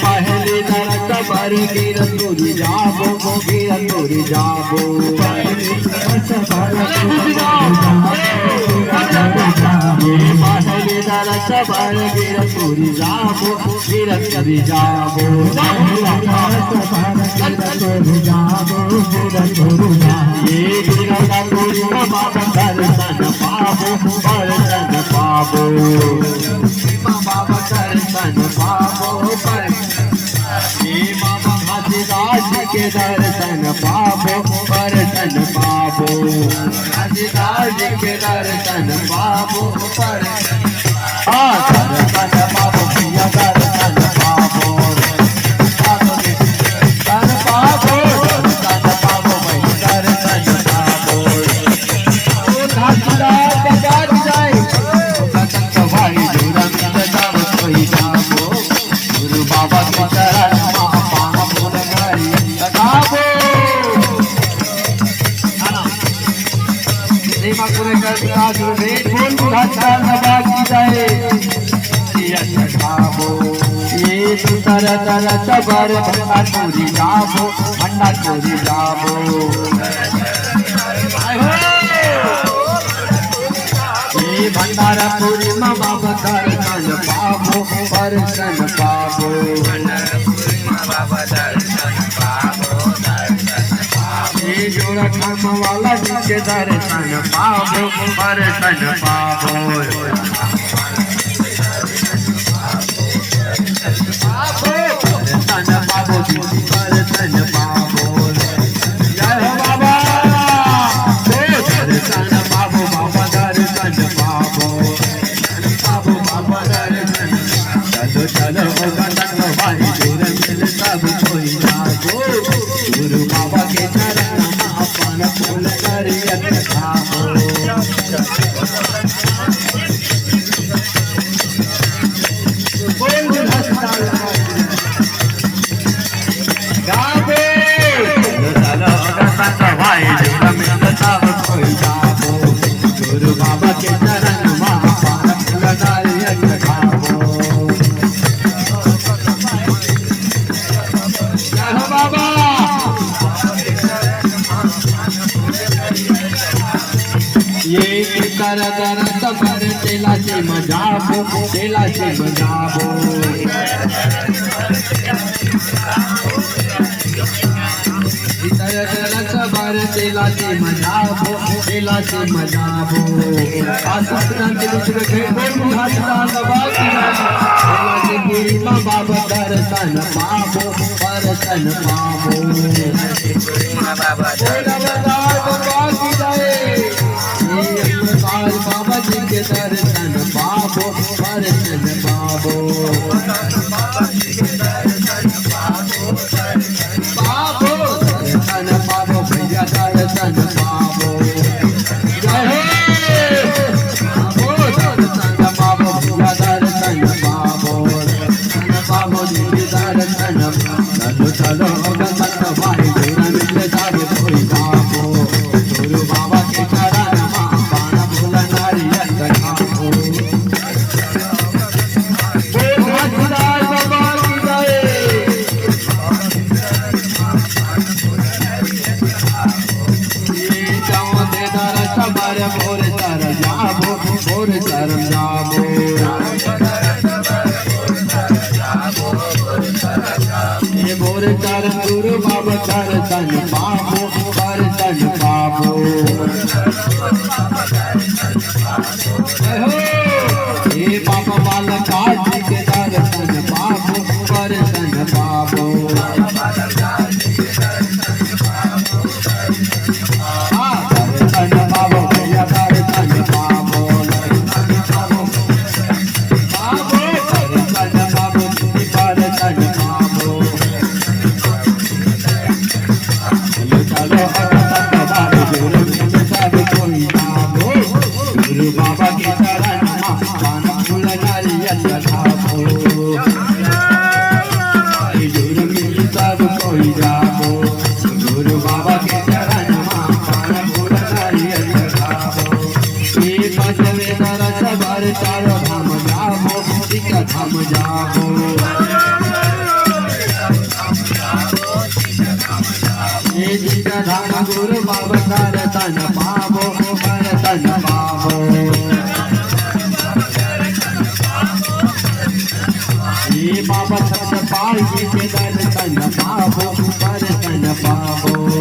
पहली नरक पर गिर तुरी जाबो गिर तुरी जाबो पहली नरक पर गिर तुरी जाबो गिर तुरी जाबो ये गिर तुरी बाबा दर्शन पाबो दर्शन पाबो बाबा दर्शन पाबो बाबा हाथीदास के दर्शन पाबो दर्शन पाबो हाथीदास के दर्शन पाबो दर्शन पाबो पिया दर्शन पाबो दर्शन पाबो दर्शन पाबो भाई दर्शन पाबो हाथीदास के बात जाए भाई दुरंत जाओ कोई जाओ गुरु बाबा के चरण ये तर तर सबर भंडा चोरी जाबो भंडा चोरी जाबो ये भंडारा पूरी बाबा दर्शन पाबो दर्शन पाबो ये जोड़ा काम वाला जी के दर्शन पाबो दर्शन पाबो दर्शन पाबो दर्शन पाबो जय हो बाबा दर्शन पाबो बाबा दर्शन पाबो पाबो बाबा दर्शन चलो चलो गंडक भाई दूर मिल सब कोई जागो गुरु बाबा के चरण अपन फूल करियत खाबो गुरु बाबा के चरण महापान लगारियत खाबो बाबा ये कर कर सबर तेला से मजाबो तेला से मजाबो सबर तेला से मजाबो तेला से मजाबो आसुरंत विश्व के बोल हाथदा लबा तेला से गिरी बाबा दर्शन पाबो दर्शन पाबो बाबा बाबा जी के दर्शन पाबो दर्शन पाबो पाबो दर्शन पाबो भैया दर्शन पाबो जय हो दर्शन पाबो भैया दर्शन पाबो पाबो जी दर्शन चलो चलो गंगत भाई दूर मिल जाबो कोई जाबो गुरु बाबा के चरण महापान फूल नारियल खाबो भोर चर जाबो भोर चर जाबो ये भोर चर गुरु बाबा दर्शन पाबो दर्शन पाबो ये बाबा बालका जी के दर्शन पाबो दर्शन पाबो धाम गुरु बाबा दर्शन पावो दर्शन पावो ये बाबा सतपाल जी के दर्शन पावो दर्शन पावो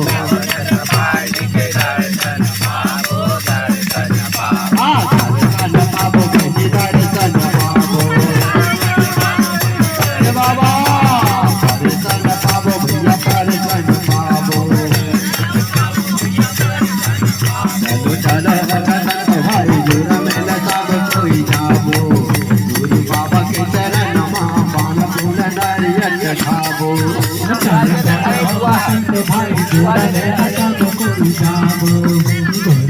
भाई जोड़ा ले आजा तो कोई जाबो